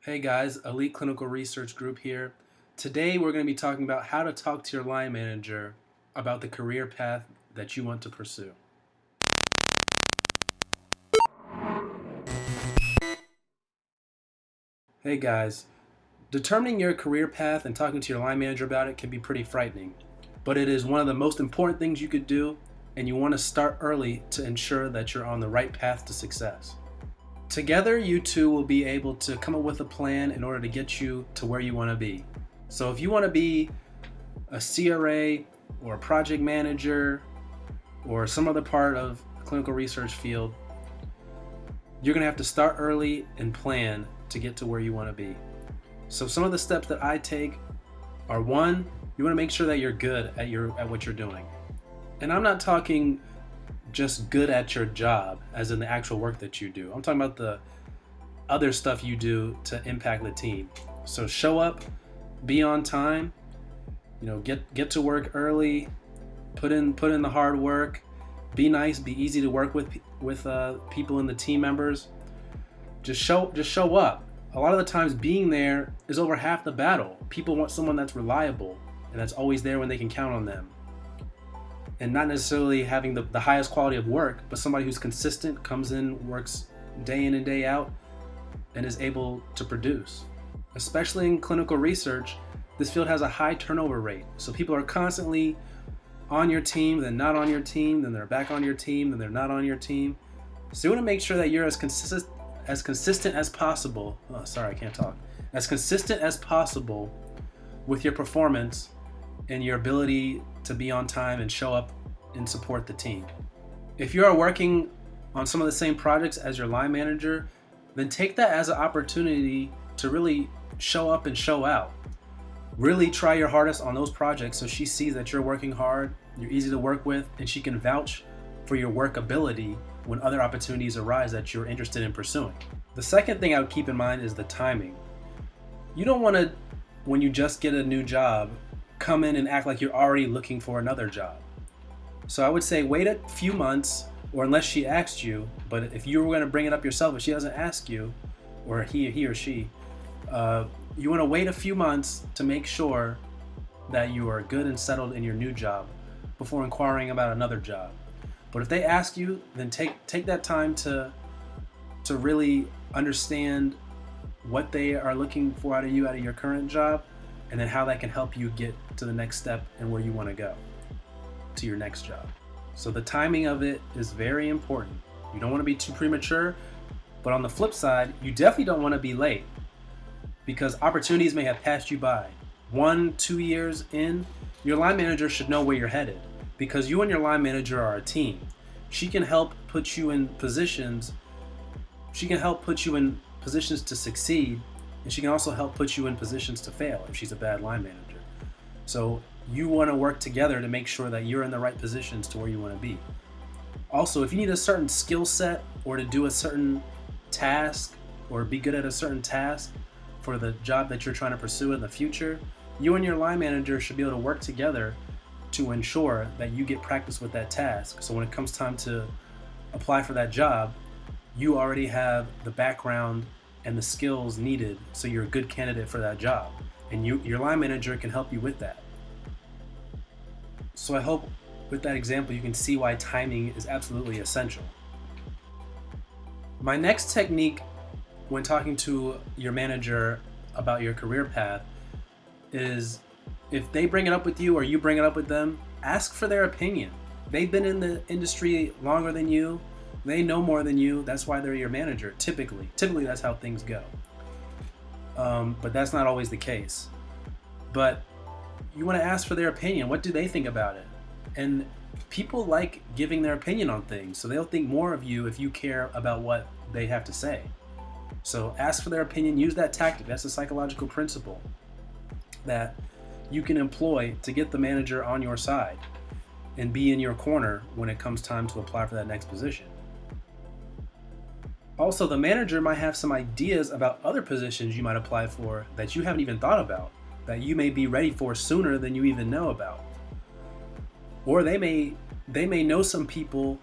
Hey guys, Elite Clinical Research Group here. Today we're going to be talking about how to talk to your line manager about the career path that you want to pursue. Hey guys, determining your career path and talking to your line manager about it can be pretty frightening, but it is one of the most important things you could do, and you want to start early to ensure that you're on the right path to success. Together, you two will be able to come up with a plan in order to get you to where you want to be. So if you want to be a CRA or a project manager or some other part of the clinical research field, you're going to have to start early and plan to get to where you want to be. So some of the steps that I take are: one, you want to make sure that you're good at what you're doing. And I'm not talking just good at your job as in the actual work that you do. I'm talking about the other stuff you do to impact the team. So show up, be on time, get to work early, put in the hard work, be nice, be easy to work with people in the team members. Just show up. A lot of the times being there is over half the battle. People want someone that's reliable and that's always there when they can count on them. And not necessarily having the highest quality of work, but somebody who's consistent, comes in, works day in and day out, and is able to produce. Especially in clinical research, this field has a high turnover rate. So people are constantly on your team, then not on your team, then they're back on your team, then they're not on your team. So you want to make sure that you're as consistent as possible. Oh, sorry, I can't talk. As consistent as possible with your performance and your ability to be on time and show up and support the team. If you are working on some of the same projects as your line manager, then take that as an opportunity to really show up and show out. Really try your hardest on those projects so she sees that you're working hard, you're easy to work with, and she can vouch for your work ability when other opportunities arise that you're interested in pursuing. The second thing I would keep in mind is the timing. You don't want to, when you just get a new job, come in and act like you're already looking for another job. So I would say wait a few months, or unless she asked you, but if you were going to bring it up yourself, if she doesn't ask you, or he or she, you want to wait a few months to make sure that you are good and settled in your new job before inquiring about another job. But if they ask you, then take that time to really understand what they are looking for out of you, out of your current job, and then how that can help you get to the next step and where you want to go, to your next job. So the timing of it is very important. You don't want to be too premature, but on the flip side, you definitely don't want to be late, because opportunities may have passed you by. 1-2 years in, your line manager should know where you're headed, because you and your line manager are a team. She can help put you in positions. She can help put you in positions to succeed, and she can also help put you in positions to fail if she's a bad line manager. So you want to work together to make sure that you're in the right positions to where you want to be. Also, if you need a certain skill set or to do a certain task or be good at a certain task for the job that you're trying to pursue in the future, you and your line manager should be able to work together to ensure that you get practice with that task. So when it comes time to apply for that job, you already have the background and the skills needed, so you're a good candidate for that job, and your line manager can help you with that. So I hope with that example you can see why timing is absolutely essential. My next technique when talking to your manager about your career path is, if they bring it up with you or you bring it up with them, ask for their opinion. They've been in the industry longer than you. They know more than you. That's why they're your manager, typically. Typically, that's how things go. But that's not always the case. But you want to ask for their opinion. What do they think about it? And people like giving their opinion on things, so they'll think more of you if you care about what they have to say. So ask for their opinion. Use that tactic. That's a psychological principle that you can employ to get the manager on your side and be in your corner when it comes time to apply for that next position. Also, the manager might have some ideas about other positions you might apply for that you haven't even thought about, that you may be ready for sooner than you even know about. Or they may know some people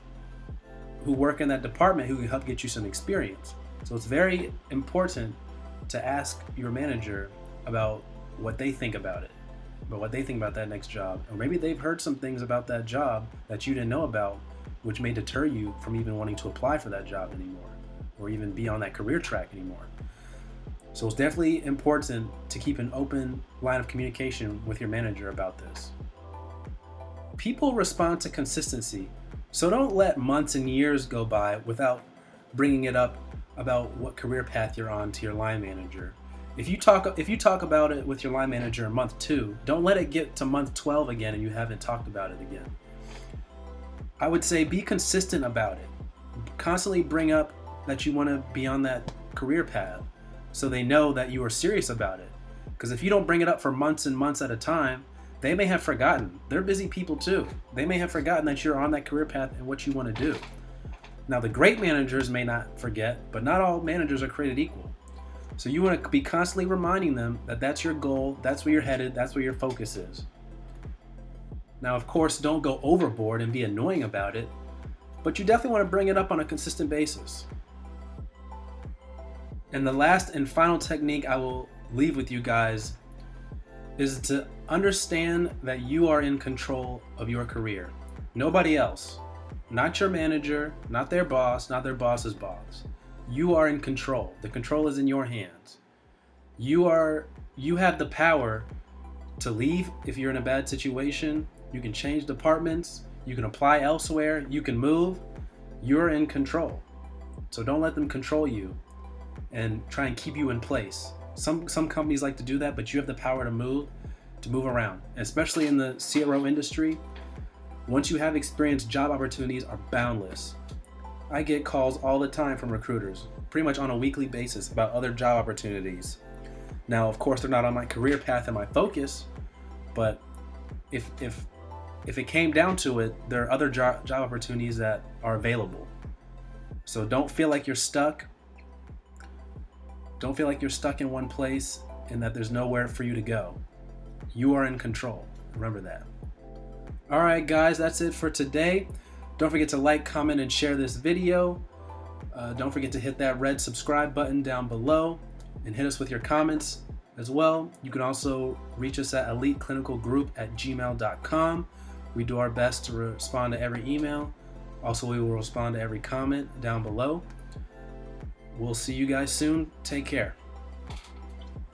who work in that department who can help get you some experience. So it's very important to ask your manager about what they think about it, about what they think about that next job. Or maybe they've heard some things about that job that you didn't know about, which may deter you from even wanting to apply for that job anymore, or even be on that career track anymore. So it's definitely important to keep an open line of communication with your manager about this. People respond to consistency, so don't let months and years go by without bringing it up about what career path you're on to your line manager. If you talk about it with your line manager in month 2, don't let it get to month 12 again and you haven't talked about it again. I would say be consistent about it. Constantly bring up that you want to be on that career path so they know that you are serious about it. Because if you don't bring it up for months and months at a time, they may have forgotten. They're busy people too. They may have forgotten that you're on that career path and what you want to do. Now, the great managers may not forget, but not all managers are created equal. So you want to be constantly reminding them that that's your goal, that's where you're headed, that's where your focus is. Now, of course, don't go overboard and be annoying about it, but you definitely want to bring it up on a consistent basis. And the last and final technique I will leave with you guys is to understand that you are in control of your career. Nobody else. Not your manager, not their boss, not their boss's boss. You are in control. The control is in your hands. You have the power to leave if you're in a bad situation. You can change departments. You can apply elsewhere. You can move. You're in control. So don't let them control you and try and keep you in place. Some companies like to do that, but you have the power to move around, especially in the CRO industry. Once you have experience, job opportunities are boundless. I get calls all the time from recruiters, pretty much on a weekly basis, about other job opportunities. Now, of course, they're not on my career path and my focus, but if it came down to it, there are other job opportunities that are available. So don't feel like you're stuck. Don't feel like you're stuck in one place and that there's nowhere for you to go. You are in control. Remember that. All right, guys, that's it for today. Don't forget to like, comment, and share this video. Don't forget to hit that red subscribe button down below and hit us with your comments as well. You can also reach us at eliteclinicalgroup@gmail.com. We do our best to respond to every email. Also, we will respond to every comment down below. We'll see you guys soon. Take care.